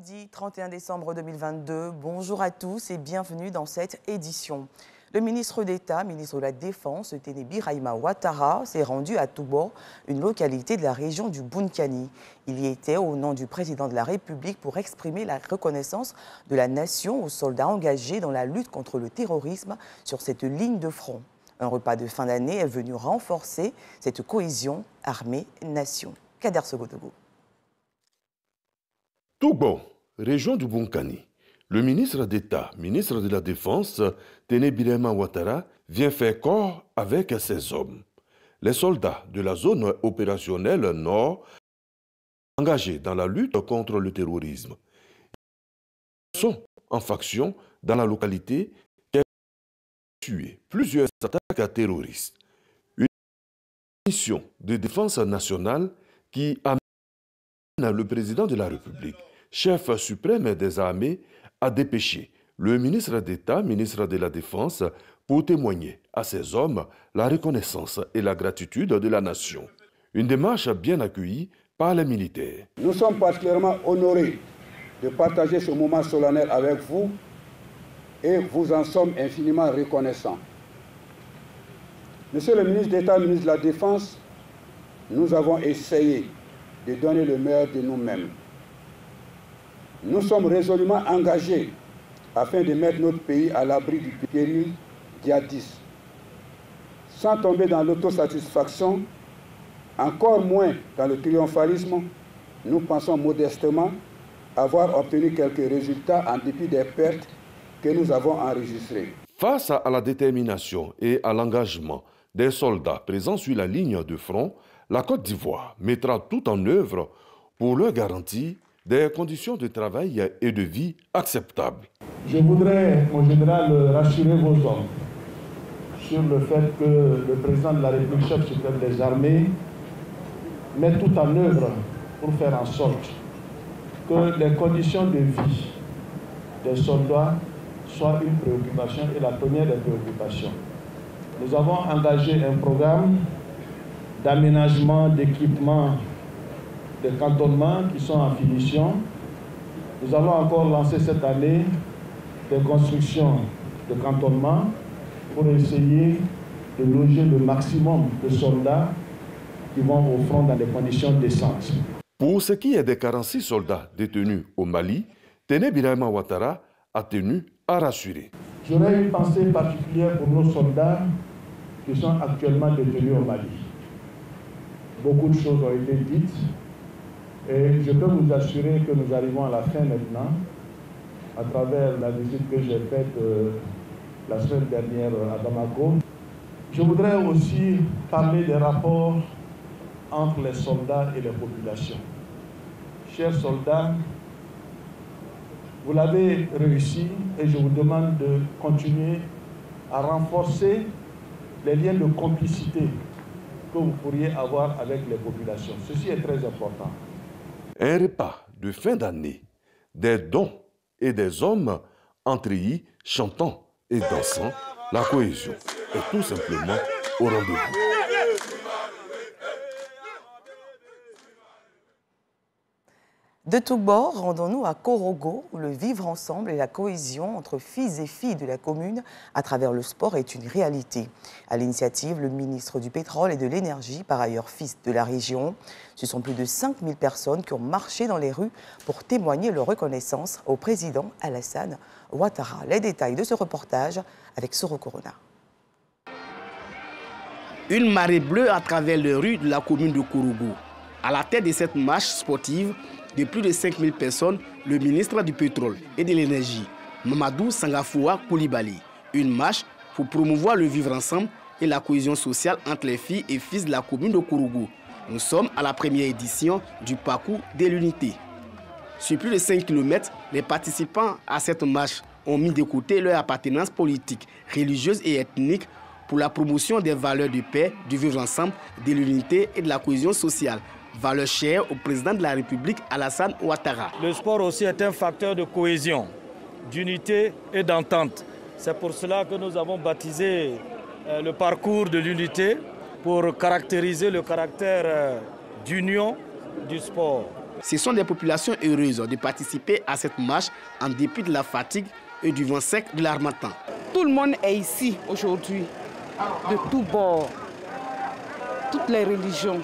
Mardi 31 décembre 2022, bonjour à tous et bienvenue dans cette édition. Le ministre d'État, ministre de la Défense, Téné Birahima Ouattara, s'est rendu à Toubor, une localité de la région du Bounkani. Il y était au nom du président de la République pour exprimer la reconnaissance de la nation aux soldats engagés dans la lutte contre le terrorisme sur cette ligne de front. Un repas de fin d'année est venu renforcer cette cohésion armée-nation. Kader Sogotogo. Toubor, région du Bounkani. Le ministre d'État, ministre de la Défense, Téné Birahima Ouattara, vient faire corps avec ses hommes. Les soldats de la zone opérationnelle Nord engagés dans la lutte contre le terrorisme. Ils sont en faction dans la localité qui a tué plusieurs attaques terroristes. Une mission de défense nationale qui amène le président de la République, chef suprême des armées, à dépêcher le ministre d'État, ministre de la Défense, pour témoigner à ces hommes la reconnaissance et la gratitude de la nation. Une démarche bien accueillie par les militaires. Nous sommes particulièrement honorés de partager ce moment solennel avec vous et vous en sommes infiniment reconnaissants. Monsieur le ministre d'État, ministre de la Défense, nous avons essayé de donner le meilleur de nous-mêmes. Nous sommes résolument engagés afin de mettre notre pays à l'abri du péril djihadiste. Sans tomber dans l'autosatisfaction, encore moins dans le triomphalisme, nous pensons modestement avoir obtenu quelques résultats en dépit des pertes que nous avons enregistrées. Face à la détermination et à l'engagement des soldats présents sur la ligne de front, la Côte d'Ivoire mettra tout en œuvre pour leur garantir des conditions de travail et de vie acceptables. Je voudrais, mon général, rassurer vos hommes sur le fait que le président de la République, chef suprême des armées, met tout en œuvre pour faire en sorte que les conditions de vie des soldats soient une préoccupation et la première des préoccupations. Nous avons engagé un programme d'aménagement, d'équipement, de cantonnements qui sont en finition. Nous allons encore lancer cette année des constructions de cantonnements pour essayer de loger le maximum de soldats qui vont au front dans des conditions décentes. Pour ce qui est des 46 soldats détenus au Mali, Téné Birahima Ouattara a tenu à rassurer. J'aurais une pensée particulière pour nos soldats qui sont actuellement détenus au Mali. Beaucoup de choses ont été dites et je peux vous assurer que nous arrivons à la fin maintenant à travers la visite que j'ai faite la semaine dernière à Bamako. Je voudrais aussi parler des rapports entre les soldats et les populations. Chers soldats, vous l'avez réussi et je vous demande de continuer à renforcer les liens de complicité que vous pourriez avoir avec les populations. Ceci est très important. Un repas de fin d'année, des dons et des hommes entreillis, chantant et dansant, la cohésion est tout simplement au rendez-vous. De Toubor, rendons-nous à Korogo, où le vivre ensemble et la cohésion entre fils et filles de la commune à travers le sport est une réalité. À l'initiative, le ministre du Pétrole et de l'Énergie, par ailleurs fils de la région, ce sont plus de 5000 personnes qui ont marché dans les rues pour témoigner leur reconnaissance au président Alassane Ouattara. Les détails de ce reportage avec Soro Corona. Une marée bleue à travers les rues de la commune de Korogo. À la tête de cette marche sportive, de plus de 5000 personnes, le ministre du Pétrole et de l'Énergie, Mamadou Sangafoua Koulibaly. Une marche pour promouvoir le vivre ensemble et la cohésion sociale entre les filles et fils de la commune de Korogo. Nous sommes à la première édition du parcours de l'unité. Sur plus de 5 km, les participants à cette marche ont mis de côté leur appartenance politique, religieuse et ethnique pour la promotion des valeurs de paix, du vivre ensemble, de l'unité et de la cohésion sociale. Valeur chère au président de la République, Alassane Ouattara. Le sport aussi est un facteur de cohésion, d'unité et d'entente. C'est pour cela que nous avons baptisé le parcours de l'unité pour caractériser le caractère d'union du sport. Ce sont des populations heureuses de participer à cette marche en dépit de la fatigue et du vent sec de l'harmattan. Tout le monde est ici aujourd'hui, de tous bords, toutes les religions.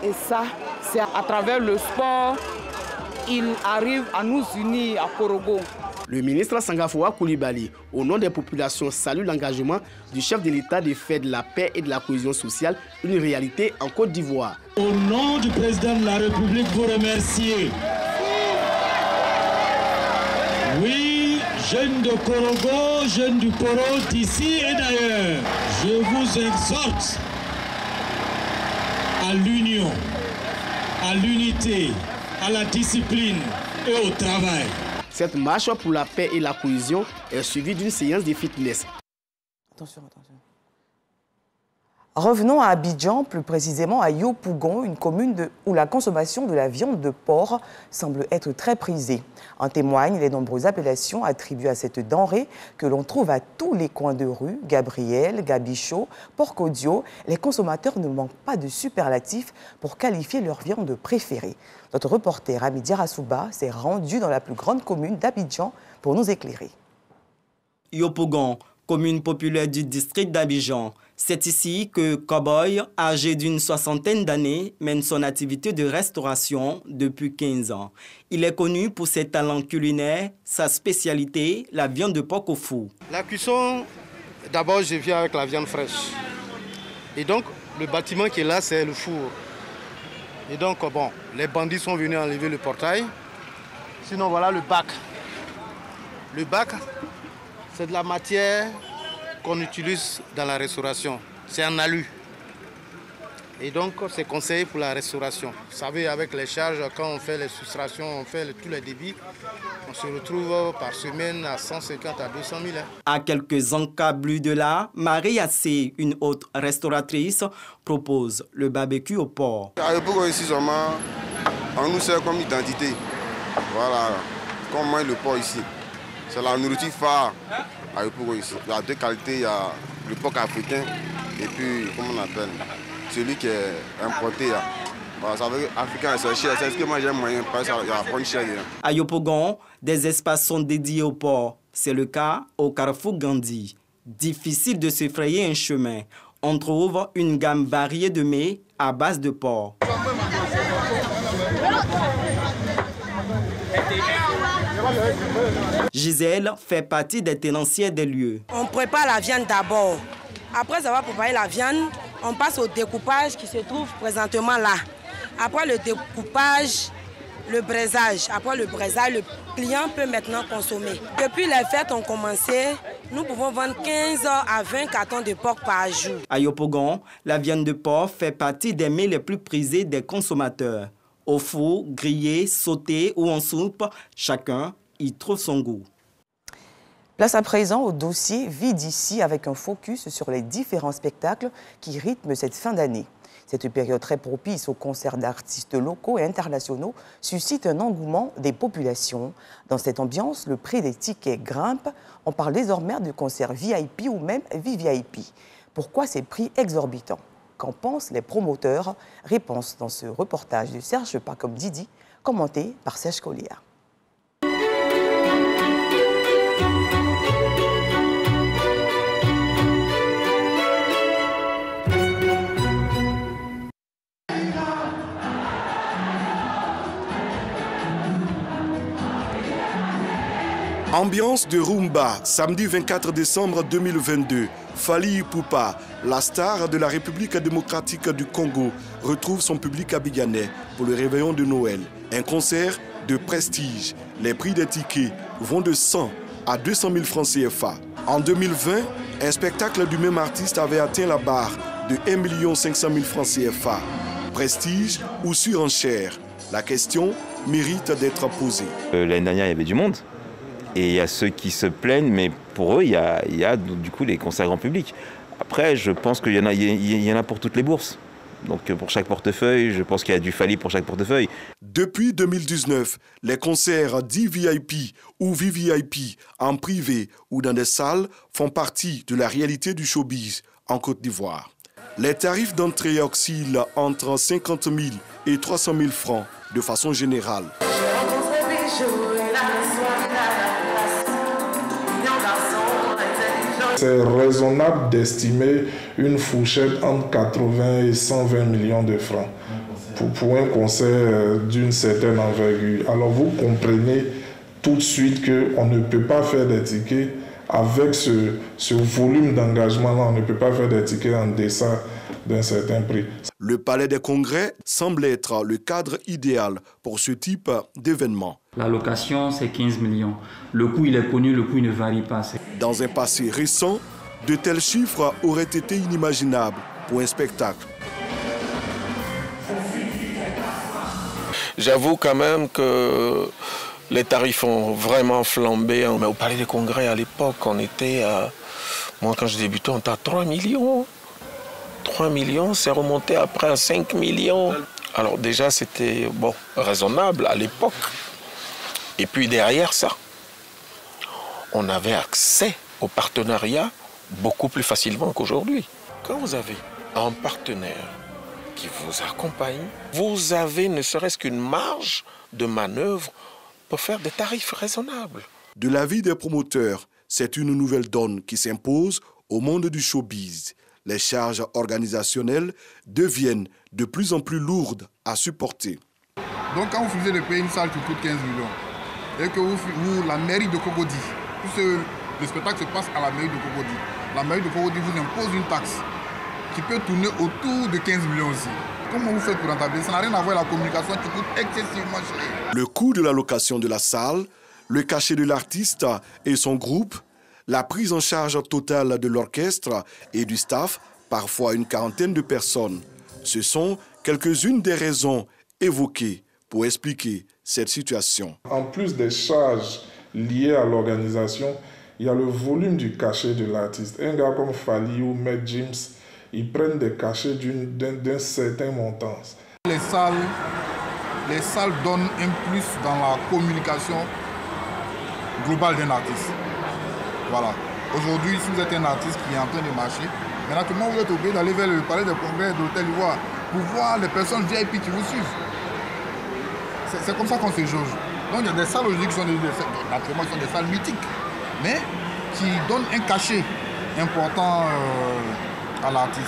Et ça, c'est à travers le sport, il arrive à nous unir à Korogo. Le ministre Sangafoua Koulibaly, au nom des populations, salue l'engagement du chef de l'État de faire de la paix et de la cohésion sociale une réalité en Côte d'Ivoire. Au nom du président de la République, vous remercier. Oui, jeunes de Korogo, jeunes du Koro, d'ici et d'ailleurs, je vous exhorte à l'union, à l'unité, à la discipline et au travail. Cette marche pour la paix et la cohésion est suivie d'une séance de fitness. Attention. Revenons à Abidjan, plus précisément à Yopougon, une commune où la consommation de la viande de porc semble être très prisée. En témoignent les nombreuses appellations attribuées à cette denrée que l'on trouve à tous les coins de rue, Gabriel, Gabichot, Porc-Audio. Les consommateurs ne manquent pas de superlatifs pour qualifier leur viande préférée. Notre reporter Amidi Rassouba s'est rendu dans la plus grande commune d'Abidjan pour nous éclairer. Yopougon, commune populaire du district d'Abidjan. C'est ici que Cowboy, âgé d'une soixantaine d'années, mène son activité de restauration depuis 15 ans. Il est connu pour ses talents culinaires, sa spécialité, la viande de porc au four. La cuisson, d'abord je viens avec la viande fraîche. Et donc le bâtiment qui est là, c'est le four. Et donc bon, les bandits sont venus enlever le portail. Sinon voilà le bac. Le bac, c'est de la matière qu'on utilise dans la restauration. C'est en alu. Et donc, c'est conseillé pour la restauration. Vous savez, avec les charges, quand on fait les soustractions, on fait tous les débits, on se retrouve par semaine à 150 à 200 000. À quelques encablures de là, Marie Assé, une autre restauratrice, propose le barbecue au porc. À Yopougon, ici, seulement, on nous sert comme identité. Voilà, qu'on mange le porc ici. C'est la nourriture phare à Yopougon ici. Il y a deux qualités, il y a le porc africain et puis, comment on appelle, celui qui est importé. Voilà, ça veut dire africain, c'est cher, c'est ce que moi j'aime moyen, parce qu'il y a pas de cher. À Yopougon, des espaces sont dédiés au porc. C'est le cas au carrefour Gandhi. Difficile de se frayer un chemin. On trouve une gamme variée de mets à base de porc. Gisèle fait partie des tenanciers des lieux. On prépare la viande d'abord. Après avoir préparé la viande, on passe au découpage qui se trouve présentement là. Après le découpage, le braisage. Après le braisage, le client peut maintenant consommer. Depuis les fêtes ont commencé, nous pouvons vendre 15 à 20 cartons de porc par jour. À Yopougon, la viande de porc fait partie des mets les plus prisés des consommateurs. Au four, grillé, sauté ou en soupe, chacun y trouve son goût. Place à présent au dossier Vie d'ici avec un focus sur les différents spectacles qui rythment cette fin d'année. Cette période très propice aux concerts d'artistes locaux et internationaux suscite un engouement des populations. Dans cette ambiance, le prix des tickets grimpe. On parle désormais de concerts VIP ou même VVIP. Pourquoi ces prix exorbitants? Qu'en pensent les promoteurs? Réponse dans ce reportage de Serge Pacom Didi, commenté par Serge Collier. Ambiance de rumba, samedi 24 décembre 2022. Fally Ipupa, la star de la République démocratique du Congo, retrouve son public abidjanais pour le réveillon de Noël. Un concert de prestige. Les prix des tickets vont de 100 à 200 000 francs CFA. En 2020, un spectacle du même artiste avait atteint la barre de 1 500 000 francs CFA. Prestige ou surenchère? La question mérite d'être posée. L'année dernière, il y avait du monde. Et il y a ceux qui se plaignent, mais pour eux, il y a du coup les concerts grand public. Après, je pense qu'il y en a pour toutes les bourses. Donc pour chaque portefeuille, je pense qu'il y a du Fally pour chaque portefeuille. Depuis 2019, les concerts dits VIP ou VVIP en privé ou dans des salles font partie de la réalité du showbiz en Côte d'Ivoire. Les tarifs d'entrée oscillent entre 50 000 et 300 000 francs de façon générale. C'est raisonnable d'estimer une fourchette entre 80 et 120 millions de francs pour un concert d'une certaine envergure. Alors vous comprenez tout de suite qu'on ne peut pas faire des tickets avec ce volume d'engagement-là, on ne peut pas faire des tickets en deçà d'un certain prix. Le Palais des Congrès semble être le cadre idéal pour ce type d'événement. La location, c'est 15 millions. Le coût, il est connu, le coût il ne varie pas. Dans un passé récent, de tels chiffres auraient été inimaginables pour un spectacle. J'avoue quand même que les tarifs ont vraiment flambé. Mais au Palais des Congrès, à l'époque, on était à... Moi, quand je débutais, on était à 3 millions. 3 millions, c'est remonté après à 5 millions. Alors déjà, c'était bon, raisonnable à l'époque. Et puis derrière ça, on avait accès au partenariat beaucoup plus facilement qu'aujourd'hui. Quand vous avez un partenaire qui vous accompagne, vous avez ne serait-ce qu'une marge de manœuvre pour faire des tarifs raisonnables. De l'avis des promoteurs, c'est une nouvelle donne qui s'impose au monde du showbiz. Les charges organisationnelles deviennent de plus en plus lourdes à supporter. Donc quand vous faisiez de payer une salle qui coûte 15 millions, et que vous la mairie de Cocody, puisque le spectacle se passe à la mairie de Cocody, la mairie de Cocody vous impose une taxe qui peut tourner autour de 15 millions aussi. Comment vous faites pour rentabiliser? Ça n'a rien à voir avec la communication qui coûte excessivement cher. Le coût de la location de la salle, le cachet de l'artiste et son groupe, la prise en charge totale de l'orchestre et du staff, parfois une quarantaine de personnes. Ce sont quelques-unes des raisons évoquées pour expliquer cette situation. En plus des charges liées à l'organisation, il y a le volume du cachet de l'artiste. Un gars comme Fally ou Matt James, ils prennent des cachets d'un certain montant. Les salles donnent un plus dans la communication globale d'un artiste. Voilà. Aujourd'hui, si vous êtes un artiste qui est en train de marcher, maintenant tout le monde vous êtes obligé d'aller vers le Palais des Congrès de l'Hôtel Ivoire pour voir les personnes VIP qui vous suivent. C'est comme ça qu'on se jauge. Donc il y a des salles aujourd'hui qui sont des salles mythiques, mais qui donnent un cachet important à l'artiste.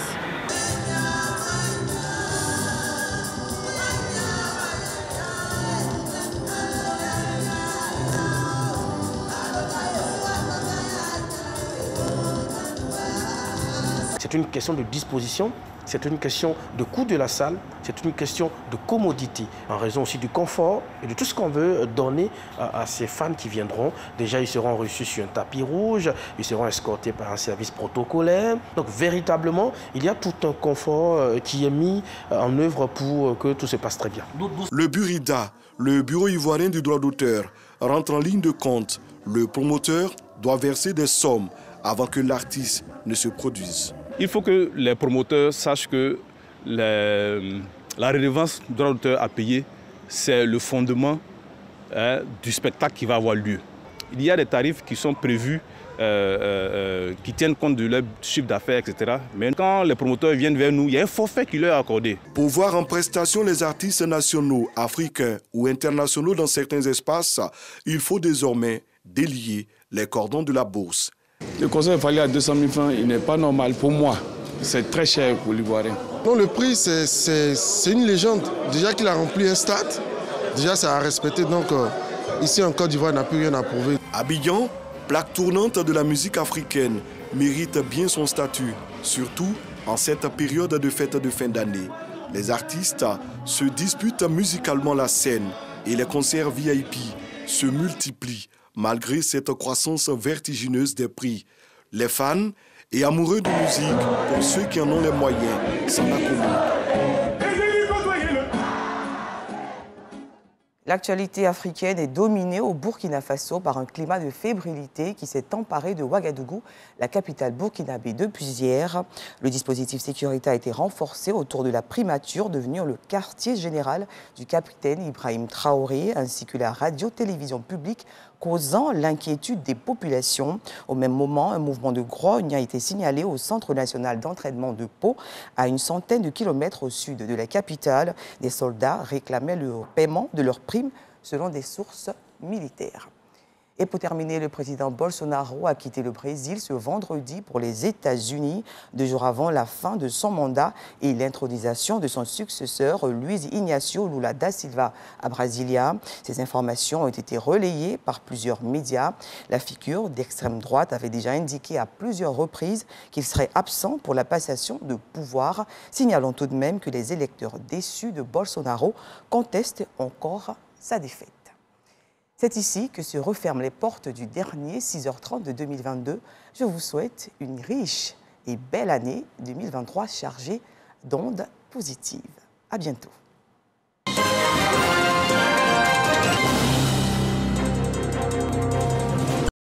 C'est une question de disposition, c'est une question de coût de la salle, c'est une question de commodité, en raison aussi du confort et de tout ce qu'on veut donner à ces fans qui viendront. Déjà, ils seront reçus sur un tapis rouge, ils seront escortés par un service protocolaire. Donc, véritablement, il y a tout un confort qui est mis en œuvre pour que tout se passe très bien. Le Burida, le Bureau ivoirien du droit d'auteur, rentre en ligne de compte. Le promoteur doit verser des sommes avant que l'artiste ne se produise. Il faut que les promoteurs sachent que la redevance du droit d'auteur à payer, c'est le fondement du spectacle qui va avoir lieu. Il y a des tarifs qui sont prévus, qui tiennent compte de leur chiffre d'affaires, etc. Mais quand les promoteurs viennent vers nous, il y a un forfait qui leur est accordé. Pour voir en prestation les artistes nationaux, africains ou internationaux dans certains espaces, il faut désormais délier les cordons de la bourse. Le concert Fally à 200 000 francs, il n'est pas normal pour moi. C'est très cher pour l'Ivoirien. Non, le prix, c'est une légende. Déjà qu'il a rempli un stade, déjà c'est à respecter. Donc ici en Côte d'Ivoire, il n'a plus rien à prouver. Abidjan, plaque tournante de la musique africaine, mérite bien son statut, surtout en cette période de fête de fin d'année. Les artistes se disputent musicalement la scène et les concerts VIP se multiplient malgré cette croissance vertigineuse des prix. Les fans et amoureux de musique, pour ceux qui en ont les moyens, s'en accommodent. L'actualité africaine est dominée au Burkina Faso par un climat de fébrilité qui s'est emparé de Ouagadougou, la capitale burkinabé depuis hier. Le dispositif sécurité a été renforcé autour de la primature devenue le quartier général du capitaine Ibrahim Traoré, ainsi que la radio-télévision publique causant l'inquiétude des populations. Au même moment, un mouvement de grogne a été signalé au Centre national d'entraînement de Pau, à une centaine de kilomètres au sud de la capitale. Des soldats réclamaient le paiement de leurs primes selon des sources militaires. Et pour terminer, le président Bolsonaro a quitté le Brésil ce vendredi pour les États-Unis, 2 jours avant la fin de son mandat et l'intronisation de son successeur, Luiz Inácio Lula da Silva, à Brasilia. Ces informations ont été relayées par plusieurs médias. La figure d'extrême droite avait déjà indiqué à plusieurs reprises qu'il serait absent pour la passation de pouvoir, signalant tout de même que les électeurs déçus de Bolsonaro contestent encore sa défaite. C'est ici que se referment les portes du dernier 6h30 de 2022. Je vous souhaite une riche et belle année 2023 chargée d'ondes positives. À bientôt.